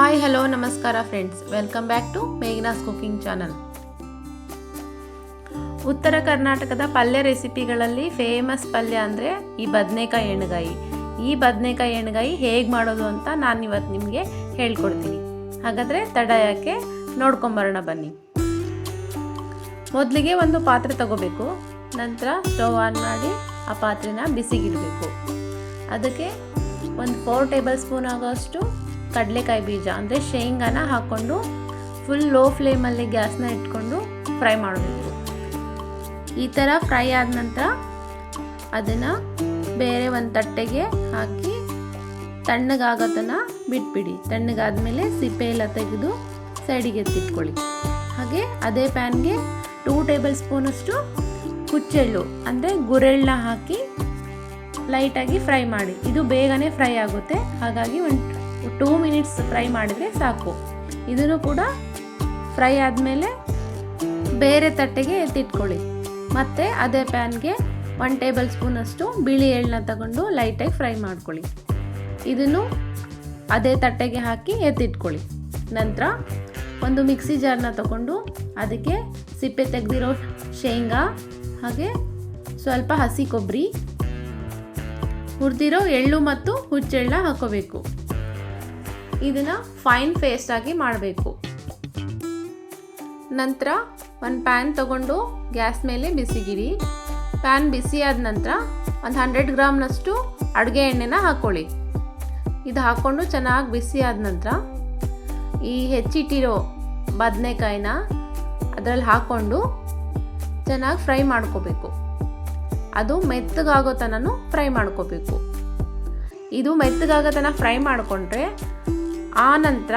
Hi hello ನಮಸ್ಕಾರ friends, welcome back to Meghna's cooking channel. ಉತ್ತರ ಕರ್ನಾಟಕದ ಪಲ್ಯ ರೆಸಿಪಿಗಳಲ್ಲಿ ಫೇಮಸ್ ಪಲ್ಯ ಅಂದರೆ ಈ ಬದನೆಕಾಯಿ ಎಣ್ಗಾಯಿ. ಈ ಬದನೆಕಾಯಿ ಎಣ್ಗಾಯಿ ಹೇಗೆ ಮಾಡೋದು ಅಂತ ನಾನು ಇವತ್ತು ನಿಮಗೆ ಹೇಳ್ಕೊಡ್ತೀನಿ. ಹಾಗಾದರೆ ತಡ ಯಾಕೆ, ನೋಡ್ಕೊಂಬರೋಣ ಬನ್ನಿ. ಮೊದಲಿಗೆ ಒಂದು ಪಾತ್ರೆ ತಗೋಬೇಕು. ನಂತರ ಸ್ಟವ್ ಆನ್ ಮಾಡಿ ಆ ಪಾತ್ರೆನ ಬಿಸಿಗಿಡಬೇಕು. ಅದಕ್ಕೆ ಒಂದು 4 ಟೇಬಲ್ ಸ್ಪೂನ್ ಆಗೋಷ್ಟು ಕಡಲೆಕಾಯಿ ಬೀಜ ಅಂದರೆ ಶೇಂಗಾನ ಹಾಕ್ಕೊಂಡು ಫುಲ್ ಲೋ ಫ್ಲೇಮಲ್ಲಿ ಗ್ಯಾಸ್ನ ಇಟ್ಕೊಂಡು ಫ್ರೈ ಮಾಡಬೇಕು. ಈ ಥರ ಫ್ರೈ ಆದ ನಂತರ ಅದನ್ನು ಬೇರೆ ಒಂದು ತಟ್ಟೆಗೆ ಹಾಕಿ ತಣ್ಣಗಾಗೋ ತನಕ ಬಿಟ್ಬಿಡಿ. ತಣ್ಣಗಾದ್ಮೇಲೆ ಸಿಪ್ಪೆ ಎಲ್ಲ ತೆಗೆದು ಸೈಡಿಗೆ ಎತ್ತಿಟ್ಕೊಳ್ಳಿ. ಹಾಗೆ ಅದೇ ಪ್ಯಾನ್ಗೆ 2 ಟೇಬಲ್ ಸ್ಪೂನಷ್ಟು ಹುಚ್ಚೆಳ್ಳು ಅಂದರೆ ಗುರೆಳ್ಳನ್ನ ಹಾಕಿ ಲೈಟಾಗಿ ಫ್ರೈ ಮಾಡಿ. ಇದು ಬೇಗನೆ ಫ್ರೈ ಆಗುತ್ತೆ, ಹಾಗಾಗಿ ಒಂದು 2 ಮಿನಿಟ್ಸ್ ಫ್ರೈ ಮಾಡಿದರೆ ಸಾಕು. ಇದನ್ನು ಕೂಡ ಫ್ರೈ ಆದಮೇಲೆ ಬೇರೆ ತಟ್ಟೆಗೆ ಎತ್ತಿಟ್ಕೊಳ್ಳಿ. ಮತ್ತು ಅದೇ ಪ್ಯಾನ್ಗೆ 1 ಟೇಬಲ್ ಸ್ಪೂನಷ್ಟು ಬಿಳಿ ಎಳ್ಳನ್ನ ತಗೊಂಡು ಲೈಟಾಗಿ ಫ್ರೈ ಮಾಡ್ಕೊಳ್ಳಿ. ಇದನ್ನು ಅದೇ ತಟ್ಟೆಗೆ ಹಾಕಿ ಎತ್ತಿಟ್ಕೊಳ್ಳಿ. ನಂತರ ಒಂದು ಮಿಕ್ಸಿ ಜಾರ್ನ ತಗೊಂಡು ಅದಕ್ಕೆ ಸಿಪ್ಪೆ ತೆಗೆದಿರೋ ಶೇಂಗಾ, ಹಾಗೆ ಸ್ವಲ್ಪ ಹಸಿ ಕೊಬ್ಬರಿ, ಹುರಿದಿರೋ ಎಳ್ಳು ಮತ್ತು ಹುಚ್ಚೆಳ್ಳನ್ನ ಹಾಕೋಬೇಕು. ಇದನ್ನು ಫೈನ್ ಪೇಸ್ಟ್ ಆಗಿ ಮಾಡಬೇಕು. ನಂತರ ಒಂದು ಪ್ಯಾನ್ ತಗೊಂಡು ಗ್ಯಾಸ್ ಮೇಲೆ ಬಿಸಿಗಿಡಿ. ಪ್ಯಾನ್ ಬಿಸಿ ಆದ ನಂತರ ಒಂದು 100 ಗ್ರಾಮ್ನಷ್ಟು ಅಡುಗೆ ಎಣ್ಣೆನ ಹಾಕ್ಕೊಳ್ಳಿ. ಇದು ಹಾಕ್ಕೊಂಡು ಚೆನ್ನಾಗಿ ಬಿಸಿ ಆದ ನಂತರ ಈ ಹೆಚ್ಚಿಟ್ಟಿರೋ ಬದನೆಕಾಯಿನ ಅದರಲ್ಲಿ ಹಾಕ್ಕೊಂಡು ಚೆನ್ನಾಗಿ ಫ್ರೈ ಮಾಡ್ಕೋಬೇಕು. ಅದು ಮೆತ್ತಗಾಗೋ ತನಕ ಫ್ರೈ ಮಾಡ್ಕೋಬೇಕು. ಇದು ಮೆತ್ತಗಾಗೋ ತನಕ ಫ್ರೈ ಮಾಡಿಕೊಂಡ್ರೆ ಆ ನಂತರ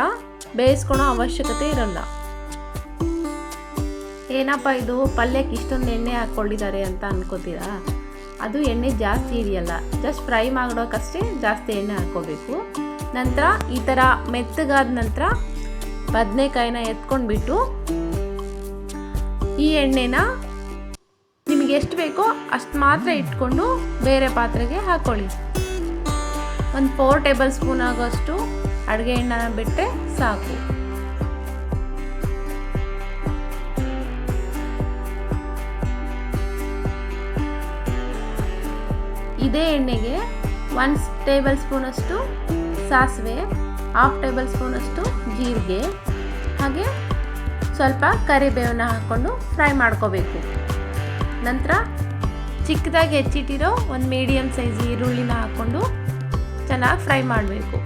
ಬೇಯಿಸ್ಕೊಳೋ ಅವಶ್ಯಕತೆ ಇರಲ್ಲ. ಏನಪ್ಪ ಇದು ಪಲ್ಯಕ್ಕೆ ಇಷ್ಟೊಂದು ಎಣ್ಣೆ ಹಾಕ್ಕೊಂಡಿದ್ದಾರೆ ಅಂತ ಅನ್ಕೋತೀರಾ? ಅದು ಎಣ್ಣೆ ಜಾಸ್ತಿ ಹಿಡಿಯಲ್ಲ, ಜಸ್ಟ್ ಫ್ರೈ ಮಾಡೋಕ್ಕಷ್ಟೇ ಜಾಸ್ತಿ ಎಣ್ಣೆ ಹಾಕ್ಕೋಬೇಕು. ನಂತರ ಈ ಥರ ಮೆತ್ತಗಾದ ನಂತರ ಬದನೆಕಾಯಿನ ಎತ್ಕೊಂಡ್ಬಿಟ್ಟು ಈ ಎಣ್ಣೆನ ನಿಮಗೆ ಎಷ್ಟು ಬೇಕೋ ಅಷ್ಟು ಮಾತ್ರ ಇಟ್ಕೊಂಡು ಬೇರೆ ಪಾತ್ರೆಗೆ ಹಾಕ್ಕೊಳ್ಳಿ. ಒಂದು 4 ಟೇಬಲ್ ಸ್ಪೂನ್ ಆಗೋಷ್ಟು ಅಡುಗೆ ಎಣ್ಣೆನ ಬಿಟ್ಟರೆ ಸಾಕು. ಇದೇ ಎಣ್ಣೆಗೆ 1 ಟೇಬಲ್ ಸ್ಪೂನಷ್ಟು ಸಾಸಿವೆ, 1/2 ಟೇಬಲ್ ಸ್ಪೂನಷ್ಟು ಜೀರಿಗೆ, ಹಾಗೆ ಸ್ವಲ್ಪ ಕರಿಬೇವನ್ನ ಹಾಕ್ಕೊಂಡು ಫ್ರೈ ಮಾಡ್ಕೋಬೇಕು. ನಂತರ ಚಿಕ್ಕದಾಗಿ ಹೆಚ್ಚಿಟ್ಟಿರೋ ಒಂದು ಮೀಡಿಯಮ್ ಸೈಜ್ ಈರುಳ್ಳಿನ ಹಾಕ್ಕೊಂಡು ಚೆನ್ನಾಗಿ ಫ್ರೈ ಮಾಡಬೇಕು.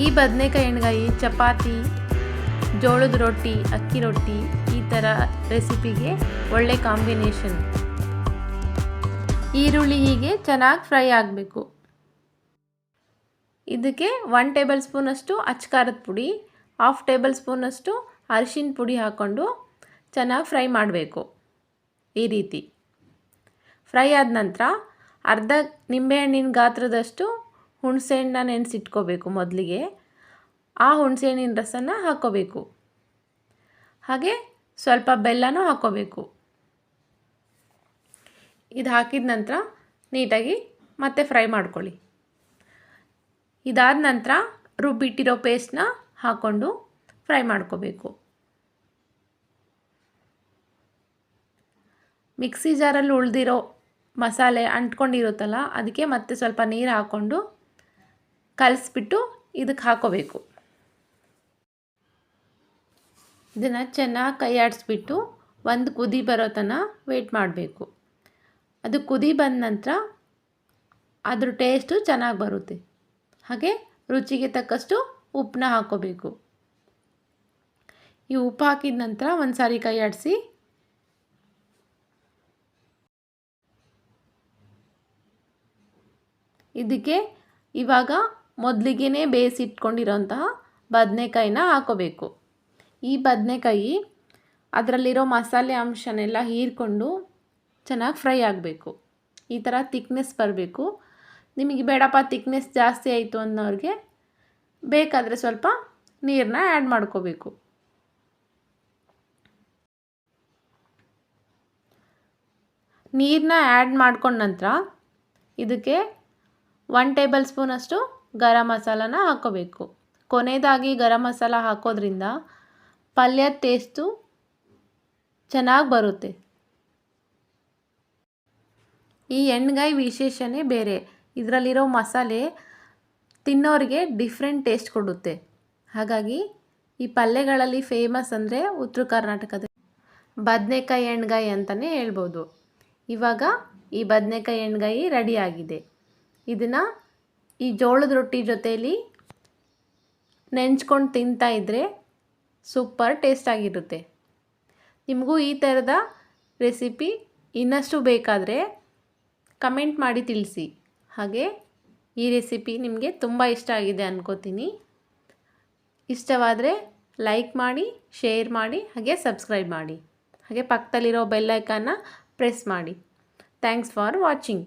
ಈ ಬದನೆಕಾಯಿ ಎಣ್ಗಾಯಿ ಚಪಾತಿ, ಜೋಳದ ರೊಟ್ಟಿ, ಅಕ್ಕಿ ರೊಟ್ಟಿ ಈ ಥರ ರೆಸಿಪಿಗೆ ಒಳ್ಳೆ ಕಾಂಬಿನೇಷನ್. ಈರುಳ್ಳಿ ಹೀಗೆ ಚೆನ್ನಾಗಿ ಫ್ರೈ ಆಗಬೇಕು. ಇದಕ್ಕೆ 1 ಟೇಬಲ್ ಸ್ಪೂನಷ್ಟು ಅಚ್ಚಕಾರದ ಪುಡಿ, 1/2 ಟೇಬಲ್ ಸ್ಪೂನಷ್ಟು ಅರಿಶಿನ ಪುಡಿ ಹಾಕ್ಕೊಂಡು ಚೆನ್ನಾಗಿ ಫ್ರೈ ಮಾಡಬೇಕು. ಈ ರೀತಿ ಫ್ರೈ ಆದ ನಂತರ ಅರ್ಧ ನಿಂಬೆಹಣ್ಣಿನ ಗಾತ್ರದಷ್ಟು ಹುಣಸೆಹಣ್ಣನ್ನ ನೆನೆಸಿಟ್ಕೋಬೇಕು. ಮೊದಲಿಗೆ ಆ ಹುಣಸೆಹಣ್ಣಿನ ರಸನ ಹಾಕ್ಕೋಬೇಕು. ಹಾಗೆ ಸ್ವಲ್ಪ ಬೆಲ್ಲನೂ ಹಾಕ್ಕೋಬೇಕು. ಇದು ಹಾಕಿದ ನಂತರ ನೀಟಾಗಿ ಮತ್ತೆ ಫ್ರೈ ಮಾಡ್ಕೊಳ್ಳಿ. ಇದಾದ ನಂತರ ರುಬ್ಬಿಟ್ಟಿರೋ ಪೇಸ್ಟ್ನ ಹಾಕ್ಕೊಂಡು ಫ್ರೈ ಮಾಡ್ಕೋಬೇಕು. ಮಿಕ್ಸಿ ಜಾರಲ್ಲಿ ಉಳಿದಿರೋ ಮಸಾಲೆ ಅಂಟ್ಕೊಂಡಿರುತ್ತಲ್ಲ, ಅದಕ್ಕೆ ಮತ್ತೆ ಸ್ವಲ್ಪ ನೀರು ಹಾಕ್ಕೊಂಡು ಕಲಿಸ್ಬಿಟ್ಟು ಇದಕ್ಕೆ ಹಾಕೋಬೇಕು. ಇದನ್ನು ಚೆನ್ನಾಗಿ ಕೈ ಆಡಿಸ್ಬಿಟ್ಟು ಒಂದು ಕುದಿ ಬರೋ ತನಕ ವೆಯ್ಟ್ ಮಾಡಬೇಕು. ಅದು ಕುದಿ ಬಂದ ನಂತರ ಅದ್ರ ಟೇಸ್ಟು ಚೆನ್ನಾಗಿ ಬರುತ್ತೆ. ಹಾಗೆ ರುಚಿಗೆ ತಕ್ಕಷ್ಟು ಉಪ್ಪನ್ನ ಹಾಕ್ಕೋಬೇಕು. ಈ ಉಪ್ಪು ಹಾಕಿದ ನಂತರ ಒಂದು ಸಾರಿ ಕೈ ಆಡಿಸಿ ಇದಕ್ಕೆ ಇವಾಗ ಮೊದಲಿಗೆ ಬೇಯಿಸಿಟ್ಕೊಂಡಿರೋಂತಹ ಬದನೆಕಾಯಿನ ಹಾಕೋಬೇಕು. ಈ ಬದನೆಕಾಯಿ ಅದರಲ್ಲಿರೋ ಮಸಾಲೆ ಅಂಶನೆಲ್ಲ ಹೀರ್ಕೊಂಡು ಚೆನ್ನಾಗಿ ಫ್ರೈ ಆಗಬೇಕು. ಈ ಥರ ತಿಕ್ನೆಸ್ ಬರಬೇಕು. ನಿಮಗೆ ಬೇಡಪ್ಪ ತಿಕ್ನೆಸ್ ಜಾಸ್ತಿ ಆಯಿತು ಅನ್ನೋರಿಗೆ ಬೇಕಾದರೆ ಸ್ವಲ್ಪ ನೀರನ್ನ ಆ್ಯಡ್ ಮಾಡ್ಕೋಬೇಕು. ನೀರನ್ನ ಆ್ಯಡ್ ಮಾಡ್ಕೊಂಡ ನಂತರ ಇದಕ್ಕೆ 1 ಟೇಬಲ್ ಸ್ಪೂನಷ್ಟು ಗರಂ ಮಸಾಲಾನ ಹಾಕ್ಕೋಬೇಕು. ಕೊನೆಯದಾಗಿ ಗರಂ ಮಸಾಲ ಹಾಕೋದ್ರಿಂದ ಪಲ್ಯದ ಟೇಸ್ಟು ಚೆನ್ನಾಗಿ ಬರುತ್ತೆ. ಈ ಎಣ್ಗಾಯಿ ವಿಶೇಷನೇ ಬೇರೆ. ಇದರಲ್ಲಿರೋ ಮಸಾಲೆ ತಿನ್ನೋರಿಗೆ ಡಿಫ್ರೆಂಟ್ ಟೇಸ್ಟ್ ಕೊಡುತ್ತೆ. ಹಾಗಾಗಿ ಈ ಪಲ್ಯಗಳಲ್ಲಿ ಫೇಮಸ್ ಅಂದರೆ ಉತ್ತರ ಕರ್ನಾಟಕದ ಬದನೆಕಾಯಿ ಎಣ್ಗಾಯಿ ಅಂತಲೇ ಹೇಳ್ಬೋದು. ಇವಾಗ ಈ ಬದನೆಕಾಯಿ ಎಣ್ಗಾಯಿ ರೆಡಿಯಾಗಿದೆ. ಇದನ್ನು ಈ ಜೋಳದ ರೊಟ್ಟಿ ಜೊತೆಯಲ್ಲಿ ನೆಂಚ್ಕೊಂಡು ತಿಂತಾಯಿದ್ರೆ ಸೂಪರ್ ಟೇಸ್ಟಾಗಿರುತ್ತೆ. ನಿಮಗೂ ಈ ಥರದ ರೆಸಿಪಿ ಇನ್ನಷ್ಟು ಬೇಕಾದರೆ ಕಮೆಂಟ್ ಮಾಡಿ ತಿಳಿಸಿ. ಹಾಗೆ ಈ ರೆಸಿಪಿ ನಿಮಗೆ ತುಂಬ ಇಷ್ಟ ಆಗಿದೆ ಅನ್ಕೋತೀನಿ. ಇಷ್ಟವಾದರೆ ಲೈಕ್ ಮಾಡಿ, ಶೇರ್ ಮಾಡಿ, ಹಾಗೆ ಸಬ್ಸ್ಕ್ರೈಬ್ ಮಾಡಿ. ಹಾಗೆ ಪಕ್ಕದಲ್ಲಿರೋ ಬೆಲ್ ಐಕಾನ್ನ ಪ್ರೆಸ್ ಮಾಡಿ. Thanks for watching.